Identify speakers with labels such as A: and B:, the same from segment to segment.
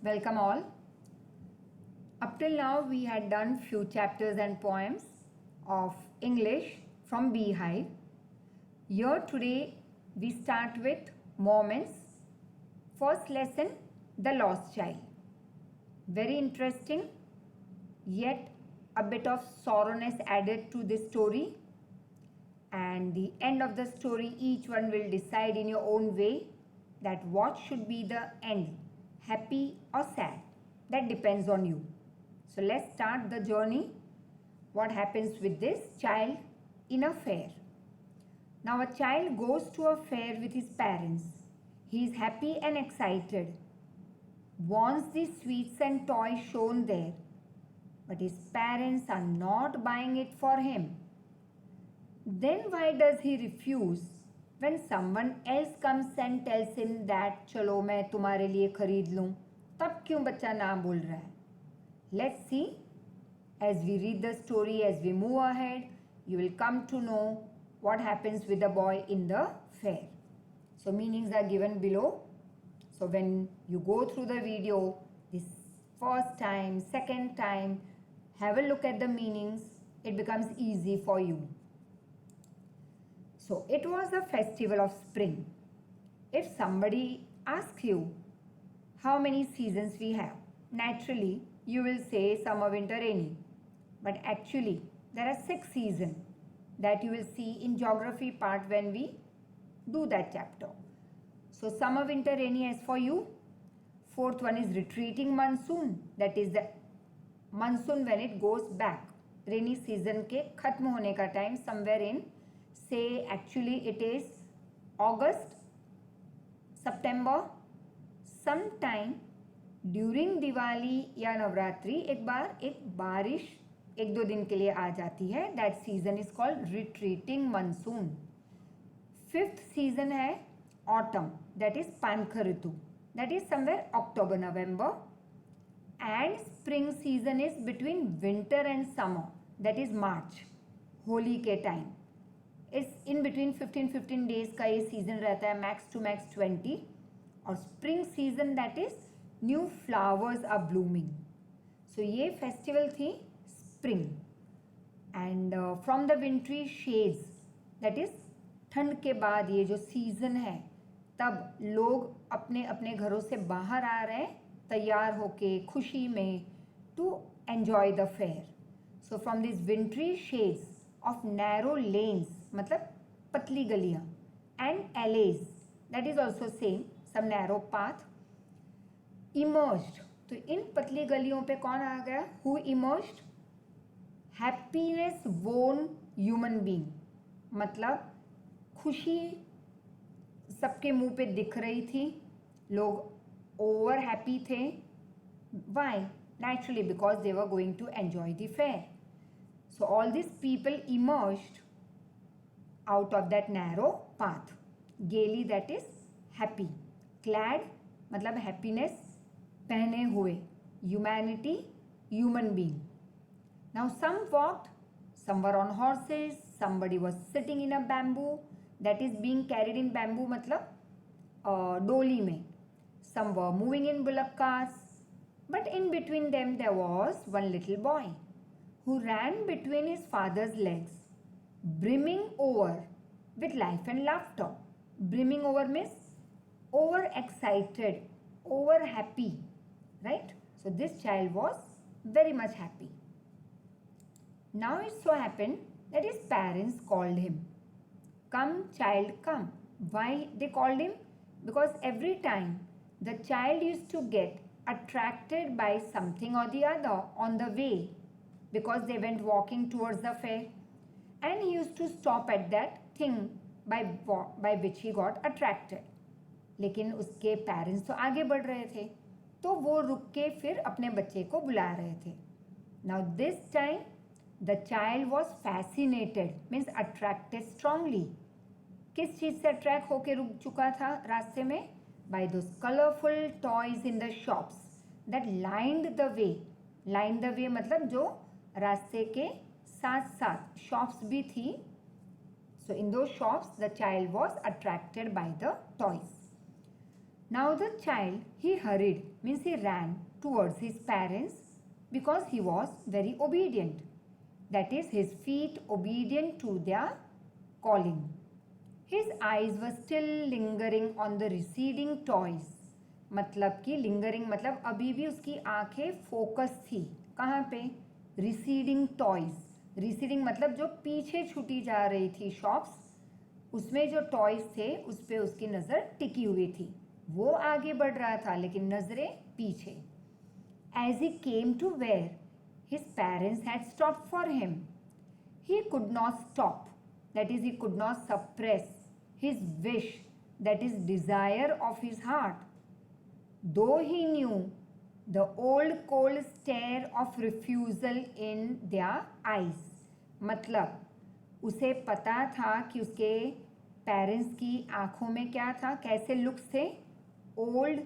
A: Welcome all. Up till now we had done few chapters and poems of English from Beehive. Here today we start with Moments. First lesson, The Lost Child. Very interesting, yet a bit of sorrowness added to this story. And the end of the story, each one will decide in your own way that what should be the end, happy or sad. That depends on you. So let's start the journey. What happens with this child in a fair? Now a child goes to a fair with his parents. He is happy and excited, wants the sweets and toys shown there, but his parents are not buying it for him. Then why does he refuse when someone else comes and tells him that चलो मैं तुम्हारे लिए खरीद लूँ? तब क्यों बच्चा ना बोल रहा है? Let's see. As we read the story, as we move ahead, you will come to know what happens with the boy in the fair. So meanings are given below. So when you go through the video, this first time, second time, have a look at the meanings. It becomes easy for you. So it was a festival of spring. If somebody asks you how many seasons we have, naturally you will say summer, winter, rainy. But actually there are 6 seasons that you will see in geography part when we do that chapter. So summer, winter, rainy as for you. Fourth one is retreating monsoon. That is the monsoon when it goes back. Rainy season के खत्म होने का time somewhere in, say actually it is August, September, sometime during Diwali या नवरात्रि एक बार एक बारिश 1-2 दिन के लिए आ जाती है. That season is called retreating monsoon. 5th season है ऑटम. दैट इज पानखर ऋतु. That is somewhere October November. And spring season is between winter and summer. That is March, Holi के टाइम. इस इन बिटवीन 15 डेज का ये season रहता है, max to max 20. और spring season that is new flowers are blooming. So ये festival थी spring. And from the wintry shades, that is ठंड के बाद ये जो सीजन है तब लोग अपने अपने घरों से बाहर आ रहे हैं तैयार होके खुशी में to enjoy the fair. So from this wintry shades of narrow lanes, मतलब पतली गलियाँ, and alleys, that is also same, some narrow path, emerged. तो इन पतली गलियों पे कौन आ गया? Who emerged? Happiness won human being. मतलब खुशी सबके मुंह पे दिख रही थी. लोग ओवर हैप्पी थे. Why? Naturally because they were going to enjoy the fair. So all this people emerged out of that narrow path. Gaily, that is happy. Clad मतलब happiness, पहने हुए. Humanity, human being. Now some walked, some were on horses, somebody was sitting in a bamboo, that is being carried in bamboo मतलब डोली में. Some were moving in bullock carts, but in between them there was one little boy who ran between his father's legs, brimming over with life and laughter. Brimming over means over excited, over happy, right? So this child was very much happy. Now it so happened that his parents called him. Come child, come. Why they called him? Because every time the child used to get attracted by something or the other on the way, because they went walking towards the fair, and he used to stop at that thing by which he got attracted. लेकिन उसके parents तो आगे बढ़ रहे थे तो वो रुक के फिर अपने बच्चे को बुला रहे थे. Now this time the child was fascinated, means attracted strongly. किस चीज़ से अट्रैक्ट होके रुक चुका था रास्ते में? By those colourful toys in the shops that lined the way. Lined the way मतलब जो रास्ते के साथ साथ शॉप्स भी थी. सो इन दो shops the child was attracted by the toys. Now the child, he hurried, means he ran towards his parents because he was very obedient. That is, his feet obedient to their calling. His eyes were still lingering on the receding toys. मतलब कि lingering मतलब अभी भी उसकी आंखें focus थी कहाँ पे, रिसीडिंग टॉयज. रिसीडिंग मतलब जो पीछे छूटी जा रही थी शॉप्स, उसमें जो टॉयज थे उस पर उसकी नज़र टिकी हुई थी. वो आगे बढ़ रहा था लेकिन नज़रें पीछे. As he came to where his parents had stop for him, he could not stop, that is he could not suppress his wish, that is desire of his heart, though he knew the old cold stare of refusal in their eyes. मतलब उसे पता था कि उसके parents की आंखों में क्या था, कैसे लुक्स थे, ओल्ड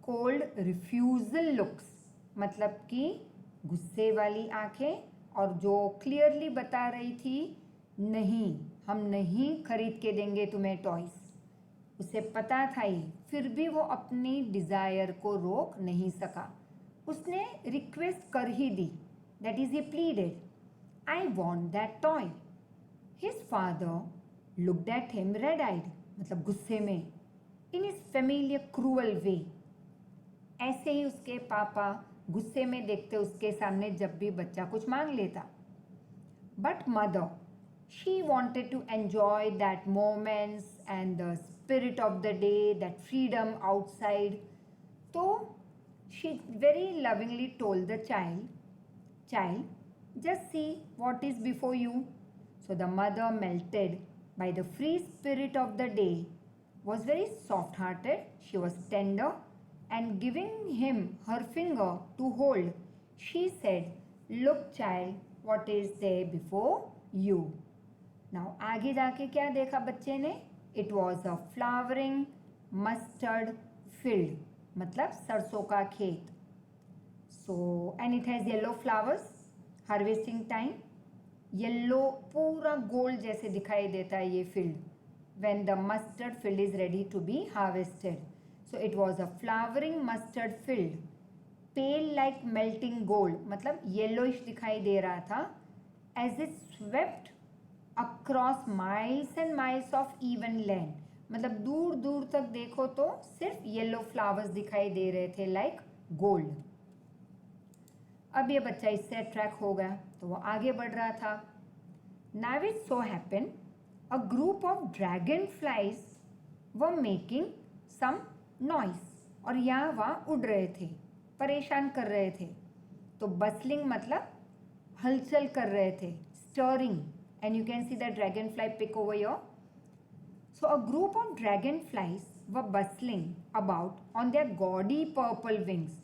A: कोल्ड रिफ्यूजल लुक्स, मतलब कि गुस्से वाली आंखें और जो क्लियरली बता रही थी नहीं, हम नहीं खरीद के देंगे तुम्हें टॉयज. उसे पता था ही, फिर भी वो अपनी डिज़ायर को रोक नहीं सका. उसने रिक्वेस्ट कर ही दी. That is he pleaded, I want that toy. His father looked at him red eyed, मतलब गुस्से में, in his familiar cruel way. ऐसे ही उसके पापा गुस्से में देखते उसके सामने जब भी बच्चा कुछ मांग लेता. But mother, she wanted to enjoy that moments and the spirit of the day, that freedom outside. तो she very lovingly told the child just see what is before you. So the mother melted by the free spirit of the day, was very soft hearted, she was tender, and giving him her finger to hold, she said, look child, what is there before you. Now आगे जाके क्या देखा बच्चे ने, it was a flowering mustard field, मतलब सरसों का खेत. So and it has yellow flowers, harvesting time, yellow पूरा गोल्ड जैसे दिखाई देता है ये field when the mustard field is ready to be harvested. So it was a flowering mustard field, pale like melting gold, मतलब yellowish दिखाई दे रहा था. as it swept across miles and miles of even land, मतलब दूर दूर तक देखो तो सिर्फ येलो फ्लावर्स दिखाई दे रहे थे लाइक गोल्ड. अब ये बच्चा इससे अट्रैक्ट हो गया तो वो आगे बढ़ रहा था. Now it so happened a group of dragonflies were making some noise, और यहाँ वहाँ उड़ रहे थे, परेशान कर रहे थे. तो बसलिंग मतलब हलचल कर रहे थे, stirring, and you can see the dragon fly pick over your. So a group of dragon flies were bustling about on their gaudy purple wings.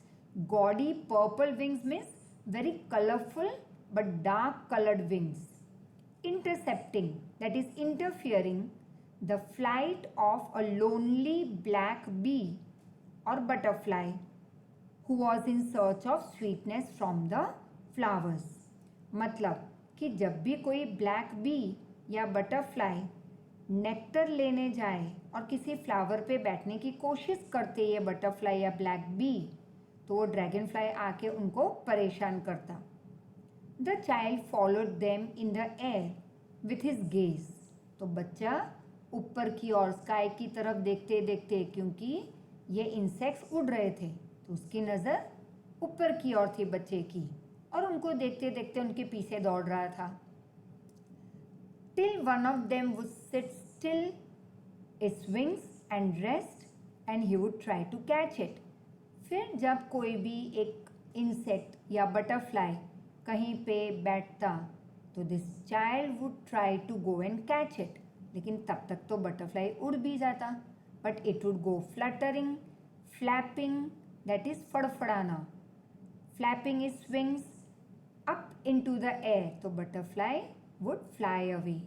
A: Gaudy purple wings means very colourful but dark coloured wings. Intercepting, that is interfering the flight of a lonely black bee or butterfly who was in search of sweetness from the flowers. मतलब कि जब भी कोई black B या butterfly nectar लेने जाए और किसी फ्लावर पे बैठने की कोशिश करते ये बटरफ्लाई या ब्लैक बी, तो वो ड्रैगन फ्लाई आके उनको परेशान करता. The child followed them in the air with his gaze. तो बच्चा ऊपर की ओर स्काई की तरफ देखते देखते, क्योंकि ये इंसेक्ट्स उड़ रहे थे तो उसकी नज़र ऊपर की ओर थी बच्चे की, और उनको देखते देखते उनके पीछे दौड़ रहा था. Till one of them would sit still its wings and rest and he would try to catch it. फिर जब कोई भी एक इंसेक्ट या बटरफ्लाई कहीं पे बैठता तो this child would try to go and catch it. लेकिन तब तक तो बटरफ्लाई उड़ भी जाता, but it would go fluttering, flapping, that is फड़फड़ाना, flapping is wings up into the air, तो butterfly would fly away.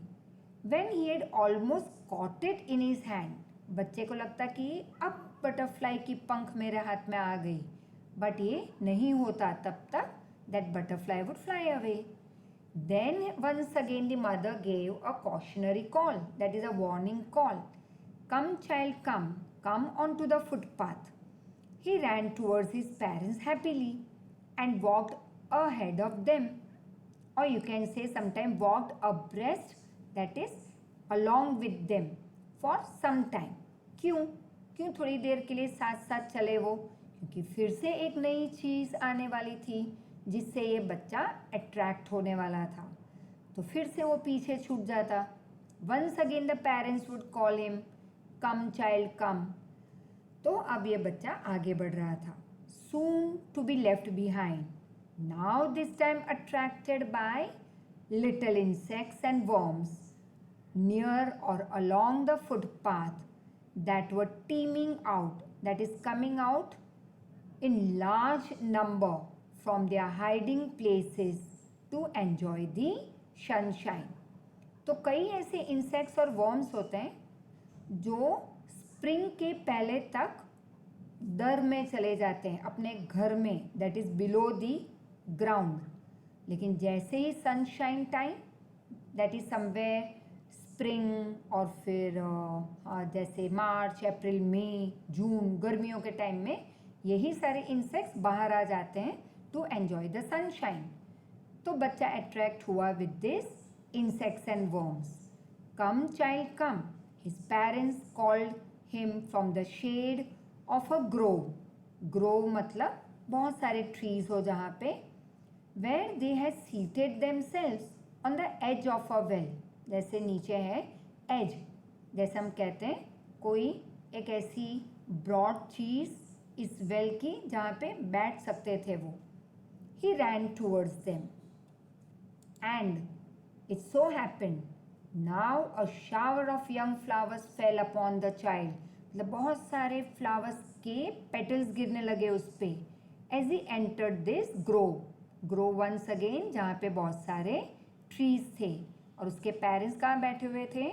A: When he had almost caught it in his hand, बच्चे को लगता कि अब बटरफ्लाई की पंख मेरे हाथ में आ गई, बट ये नहीं होता तब तक that butterfly would fly away. Then once again the mother gave a cautionary call, that is a warning call. Come child, come, come onto the footpath. He ran towards his parents happily and walked ahead of them. Or you can say sometime walked abreast, that is along with them for some time. क्यों क्यों थोड़ी देर के लिए साथ साथ चले वो? क्योंकि फिर से एक नई चीज़ आने वाली थी जिससे ये बच्चा अट्रैक्ट होने वाला था, तो फिर से वो पीछे छूट जाता. Once again the parents would call him, come child come. तो अब ये बच्चा आगे बढ़ रहा था. Soon to be left behind. Now this time attracted by little insects and worms near or along the footpath that were teeming out, that is coming out in large number from their hiding places to enjoy the sunshine. तो कई ऐसे insects और worms होते हैं जो spring के पहले तक दर में चले जाते हैं अपने घर में, that is below the ground. लेकिन जैसे ही sunshine time, that is somewhere spring और फिर जैसे मार्च, अप्रैल, मई, जून, गर्मियों के टाइम में यही सारे इंसेक्ट्स बाहर आ जाते हैं टू एन्जॉय द सनशाइन. तो बच्चा अट्रैक्ट हुआ with this insects and worms. Come child come, his parents called him from the shade of a grove. Grove मतलब बहुत सारे trees हो जहाँ पे, where they had seated themselves on the edge of a well. जैसे नीचे है edge, जैसे हम कहते हैं कोई एक ऐसी broad चीज़ इस well की जहाँ पे बैठ सकते थे वो. He ran towards them and it so happened now a shower of young flowers fell upon the child. मतलब बहुत सारे फ्लावर्स के पेटल्स गिरने लगे उस पे. As he entered this grove, grove once again जहाँ पे बहुत सारे ट्रीज थे और उसके पेरेंट्स कहाँ बैठे हुए थे?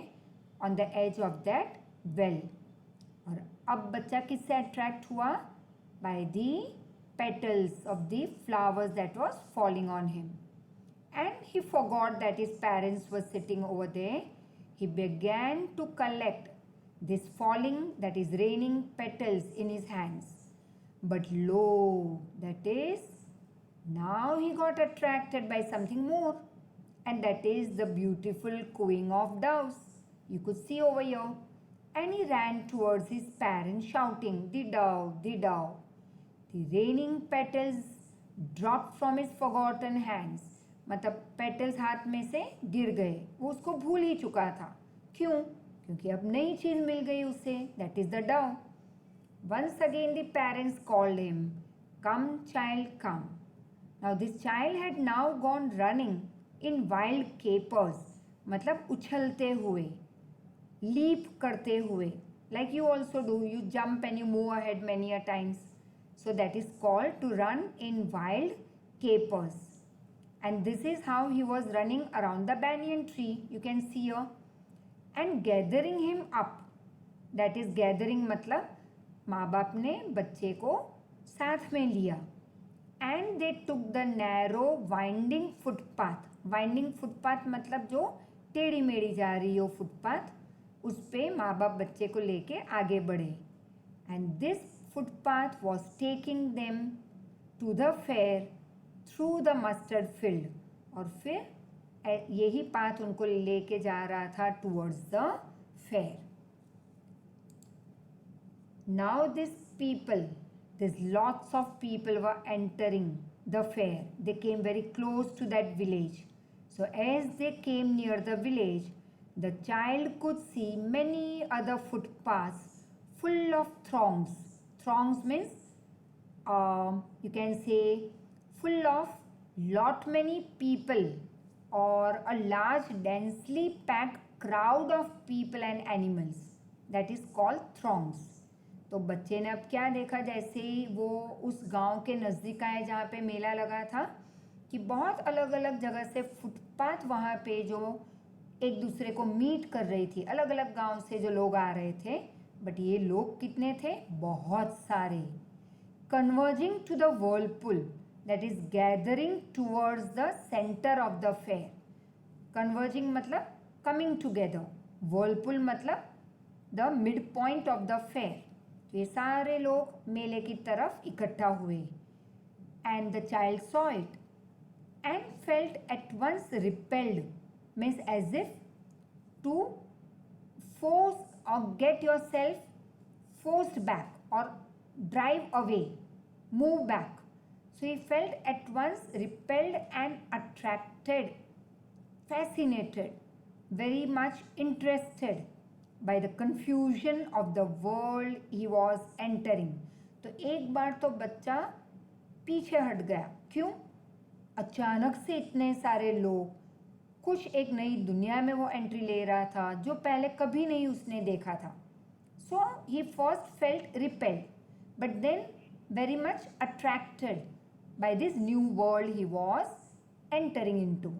A: On the edge of that well. और अब बच्चा किससे अट्रैक्ट हुआ? By the petals of the flowers that was falling on him. And he forgot that his parents were sitting over there. He began to collect this falling, that is raining petals in his hands. But lo, that is, now he got attracted by something more, and that is the beautiful cooing of doves. You could see over here. And he ran towards his parents shouting, "The dove, the dove." The raining petals dropped from his forgotten hands. मतलब petals हाथ में से गिर गए, वो उसको भूल ही चुका था. क्यों? क्योंकि अब नई चीज़ मिल गई उसे, that is the dove. Once again the parents called him, come child come. Now this child had now gone running in wild capers, मतलब उछलते हुए, लीप करते हुए, like you also do, you jump and you move ahead many a times. So that is called to run in wild capers. And this is how he was running around the banyan tree, you can see here. And gathering him up, that is gathering मतलब माँ बाप ने बच्चे को साथ में लिया. And they took the narrow winding footpath. Winding footpath मतलब जो टेढ़ी मेढ़ी जा रही हो फुटपाथ, उस पे माँ बाप बच्चे को लेके आगे बढ़े. And this footpath was taking them to the fair through the mustard field. और फिर यही पाथ उनको लेके जा रहा था towards the fair. Now this lots of people were entering the fair. They came very close to that village. So as they came near the village, the child could see many other footpaths full of throngs. Throngs means you can say full of lot many people or a large densely packed crowd of people and animals, that is called throngs. तो बच्चे ने अब क्या देखा, जैसे ही वो उस गांव के नज़दीक आए जहाँ पे मेला लगा था, कि बहुत अलग अलग जगह से फुटपाथ वहाँ पे जो एक दूसरे को मीट कर रही थी, अलग अलग गांव से जो लोग आ रहे थे. बट ये लोग कितने थे? बहुत सारे. Converging to the whirlpool, that is gathering towards the center of the fair. Converging मतलब coming together. Whirlpool मतलब the midpoint of the fair. तो ये सारे लोग मेले की तरफ इकट्ठा हुए. And the child saw it and felt at once repelled, means as if to force or get yourself forced back or drive away, move back. So he felt at once repelled and attracted, fascinated, very much interested by the confusion of the world he was entering. तो एक बार तो बच्चा पीछे हट गया. क्यों? अचानक से इतने सारे लोग, कुछ एक नई दुनिया में वो एंट्री ले रहा था जो पहले कभी नहीं उसने देखा था. So he first felt repelled but then very much attracted by this new world he was entering into.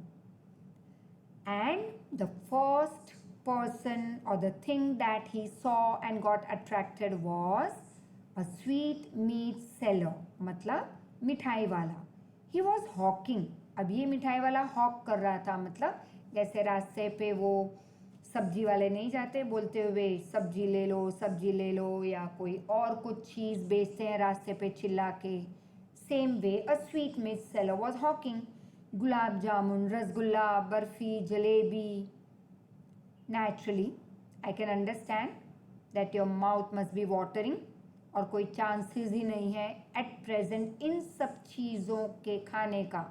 A: And the first person or the thing that he saw and got attracted was a sweet meat seller, मतलब मिठाई वाला. He was hawking. अब ये मिठाई वाला hoc कर रहा था, मतलब जैसे रास्ते पे वो सब्जी वाले नहीं जाते बोलते हुए सब्जी ले लो, या कोई और कुछ चीज़ बेचते हैं रास्ते पे चिल्ला के. Same way a sweet meat seller was hawking. Gulab jamun, rasgulla, barfi, jalebi. Naturally I can understand that your mouth must be watering, और कोई चांसेस ही नहीं है एट प्रेजेंट इन सब चीज़ों के खाने का,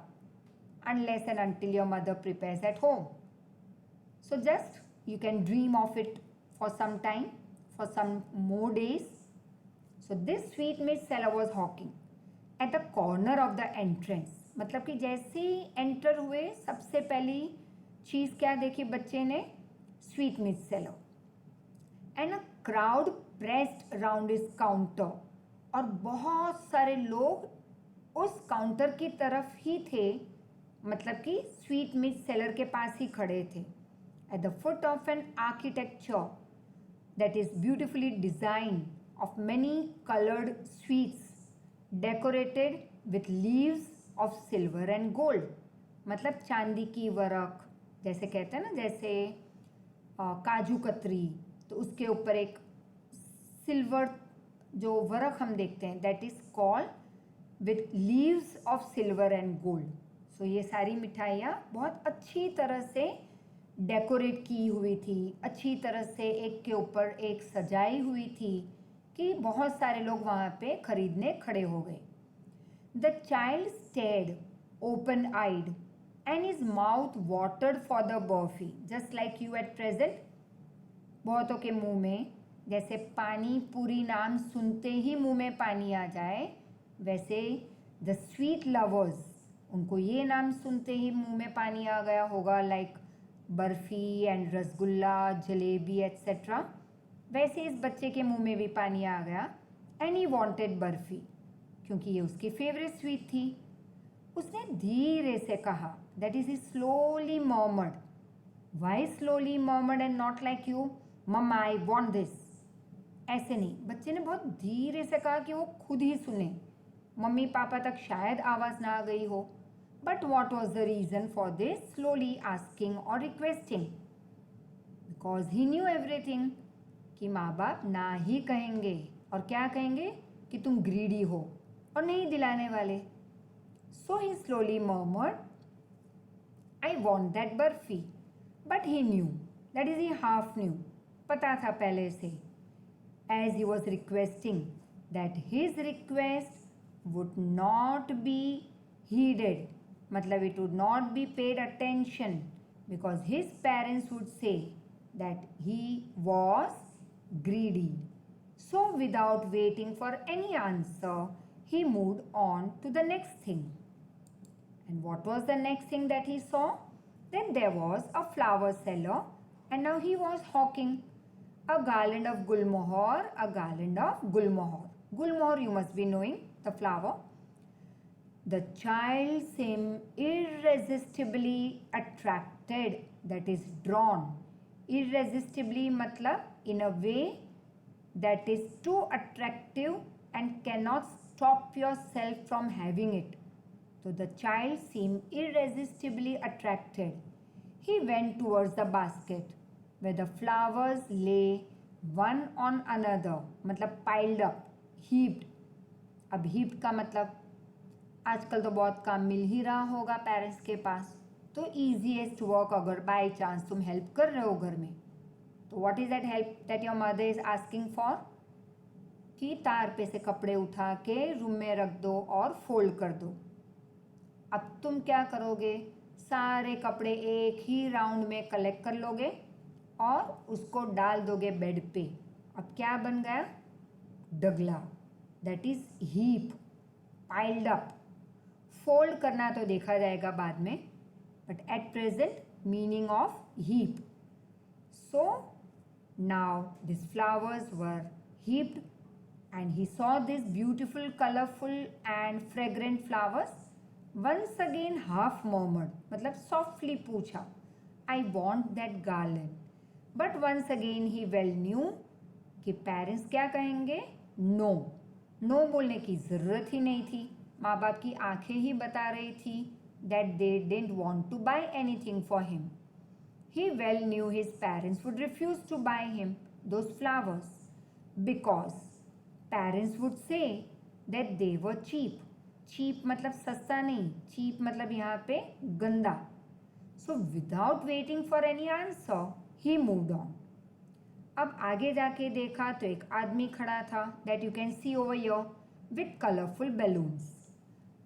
A: unless and until your mother prepares at home. So just you can dream of it for some time, for some more days. So this sweet meat seller was hawking at the corner of the entrance. मतलब कि जैसे ही enter हुए सबसे पहली चीज़ क्या देखी बच्चे ने? Sweet meat seller. And a crowd pressed around his counter. और बहुत सारे लोग उस काउंटर की तरफ ही थे, मतलब कि स्वीट मीट सेलर के पास ही खड़े थे. At the foot of an architecture that is beautifully design of many coloured sweets decorated with leaves of silver and gold. मतलब चांदी की वर्क, जैसे कहते हैं ना, जैसे काजू कतरी, तो उसके ऊपर एक सिल्वर जो वर्क हम देखते हैं, that is called with leaves of silver and gold. So ये सारी मिठाइयाँ बहुत अच्छी तरह से डेकोरेट की हुई थी, अच्छी तरह से एक के ऊपर एक सजाई हुई थी कि बहुत सारे लोग वहाँ पे खरीदने खड़े हो गए. The child stared open eyed and his mouth watered for the barfi, just like you at present. बहुतों के मुंह में जैसे पानी पूरी नाम सुनते ही मुंह में पानी आ जाए, वैसे द स्वीट लवर्स, उनको ये नाम सुनते ही मुंह में पानी आ गया होगा, like barfi and rasgulla, jalebi etcetera. वैसे इस बच्चे के मुंह में भी पानी आ गया. एंड ही वांटेड बर्फ़ी, क्योंकि ये उसकी फेवरेट स्वीट थी. उसने धीरे से कहा, that is he slowly murmured. Why slowly murmured and not like you, मम्मा आई वांट दिस. ऐसे नहीं, बच्चे ने बहुत धीरे से कहा कि वो खुद ही सुने, मम्मी पापा तक शायद आवाज़ ना आ गई हो. But what was the reason for this slowly asking और requesting? Because he knew everything, कि माँ बाप ना ही कहेंगे, और क्या कहेंगे? कि तुम ग्रीडी हो और नहीं दिलाने वाले. So he slowly murmured, I want that barfi. But he knew, that is he half knew, पता था पहले से, as he was requesting, that his request would not be heeded, मतलब it would not be paid attention, because his parents would say that he was greedy. So without waiting for any answer, he moved on to the next thing. And what was the next thing that he saw? Then there was a flower seller, and now he was hawking a garland of gulmohar, a garland of gulmohar. Gulmohar, you must be knowing, the flower. The child seemed irresistibly attracted, that is drawn. Irresistibly matlab in a way that is too attractive and cannot stop yourself from having it. So the child seemed irresistibly attracted. He went towards the basket where the flowers lay one on another मतलब piled up, heaped. अब heaped का मतलब आजकल तो बहुत काम मिल ही रहा होगा पेरेंट्स के पास, तो ईजीएस्ट वर्क अगर बाय चांस तुम हेल्प कर रहे हो घर में, तो what is that help that your mother is asking for, कि तार पे से कपड़े उठा के रूम में रख दो और फोल्ड कर दो। अब तुम क्या करोगे, सारे कपड़े एक ही राउंड में कलेक्ट कर लोगे और उसको डाल दोगे बेड पे। अब क्या बन गया, डगला, that is heap, piled up. Fold करना तो देखा जाएगा बाद में, but at present meaning of heap. So now this flowers were heaped and he saw this beautiful, colorful and fragrant flowers. Once again half murmured, मतलब softly पूछा, I want that garland. But once again he well knew कि parents क्या कहेंगे, no. No बोलने की ज़रूरत ही नहीं थी, माँ बाप की आंखें ही बता रही थी that they didn't want to buy anything for him. He well knew his parents would refuse to buy him those flowers because parents would say that they were cheap. Cheap मतलब सस्ता नहीं, चीप मतलब यहाँ पे गंदा। So without waiting for any answer he moved on. अब आगे जाके देखा तो एक आदमी खड़ा था, that you can see over your, with colourful balloons.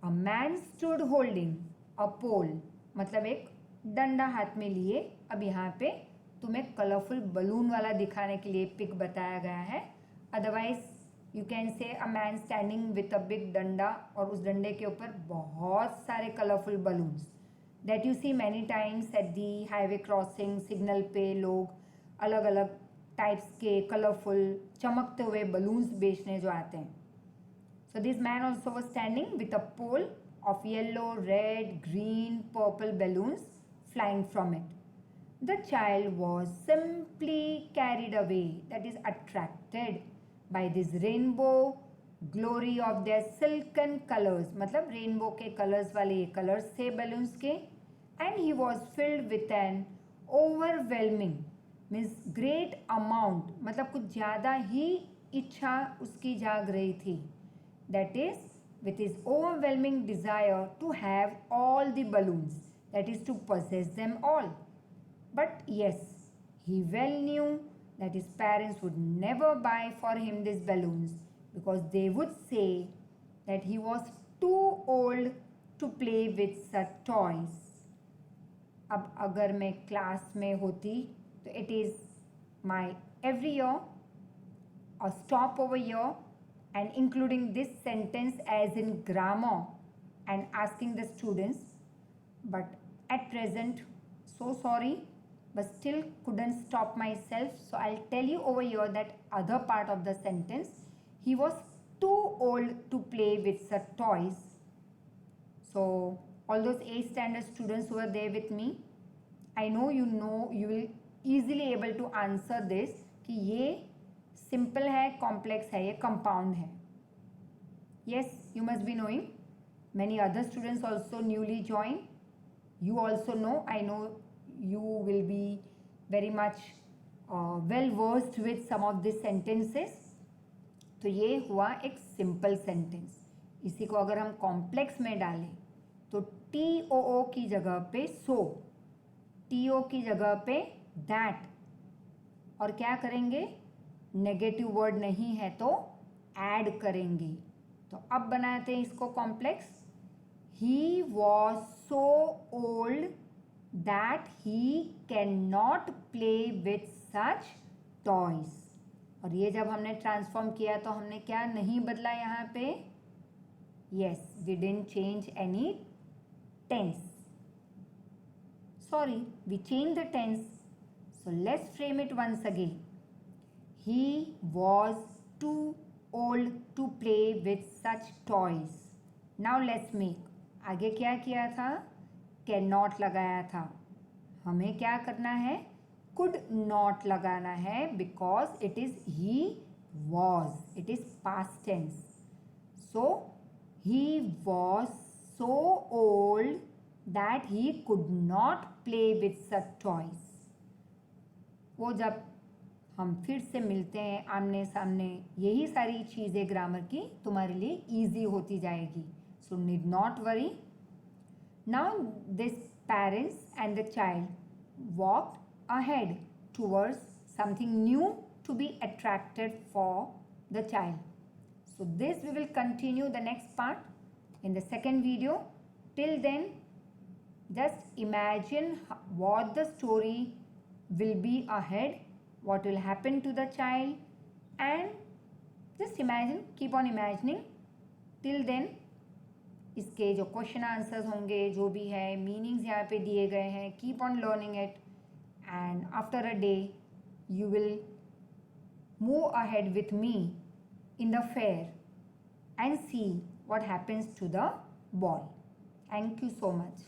A: A man stood holding a pole, मतलब एक डंडा हाथ में लिए। अब यहाँ पे तुम्हें कलरफुल बलून वाला दिखाने के लिए पिक बताया गया है, otherwise you can say a man standing with a big डंडा, और उस डंडे के ऊपर बहुत सारे colourful balloons that you see many times at the highway crossing. Signal पे लोग अलग अलग टाइप्स के कलरफुल चमकते हुए बलून्स बेचने जो आते हैं। So this man also was standing with a pole of yellow, red, green, purple balloons flying from it. The child was simply carried away, that is attracted by this rainbow glory of their silken colors, मतलब rainbow के colours वाले ये colours थे balloons के। and he was filled with an overwhelming means great amount, मतलब कुछ ज़्यादा ही इच्छा उसकी जाग रही थी, that is with his overwhelming desire to have all the balloons, that is to possess them all. But yes, he well knew that his parents would never buy for him these balloons because they would say that he was too old to play with such toys. अब अगर मैं class में होती तो it is my every year a stopover year and including this sentence as in grammar and asking the students, but at present so sorry but still couldn't stop myself, so I'll tell you over here that other part of the sentence. He was too old to play with such toys. So all those 8th standard students who were there with me, I know you will easily able to answer this कि ये simple है, complex है, ये compound है. Yes, you must be knowing. Many other students also newly joined. You also know, I know you will be very much well versed with some of these sentences. तो ये हुआ एक simple sentence. इसी को अगर हम complex में डालें तो TOO की जगह पे सो, TO की जगह पे दैट, और क्या करेंगे, नेगेटिव वर्ड नहीं है तो ऐड करेंगे। तो अब बनाते हैं इसको complex. He was so old that he cannot play with such toys. और ये जब हमने ट्रांसफॉर्म किया तो हमने क्या नहीं बदला यहाँ पे, yes, we didn't change any tense. Sorry, we changed the tense. So let's frame it once again. He was too old to play with such toys. Now let's make. आगे क्या किया था, कैन नॉट लगाया था। हमें क्या करना है, कुड नॉट लगाना है, because it is he was, it is past tense. So he was so old that he could not play with such toys. वो जब हम फिर से मिलते हैं आमने सामने। यही सारी चीज़ें ग्रामर की तुम्हारे लिए ईजी होती जाएगी। So need not worry. Now this parents and the child walk ahead towards something new to be attracted for the child. So this we will continue the next part in the second video. Till then, just imagine what the story will be ahead, what will happen to the child, and just imagine, keep on imagining. Till then, इसके जो question answers होंगे, जो भी है meanings यहाँ पे दिए गए हैं, keep on learning it, and after a day you will move ahead with me in the fair and see what happens to the boy. Thank you so much.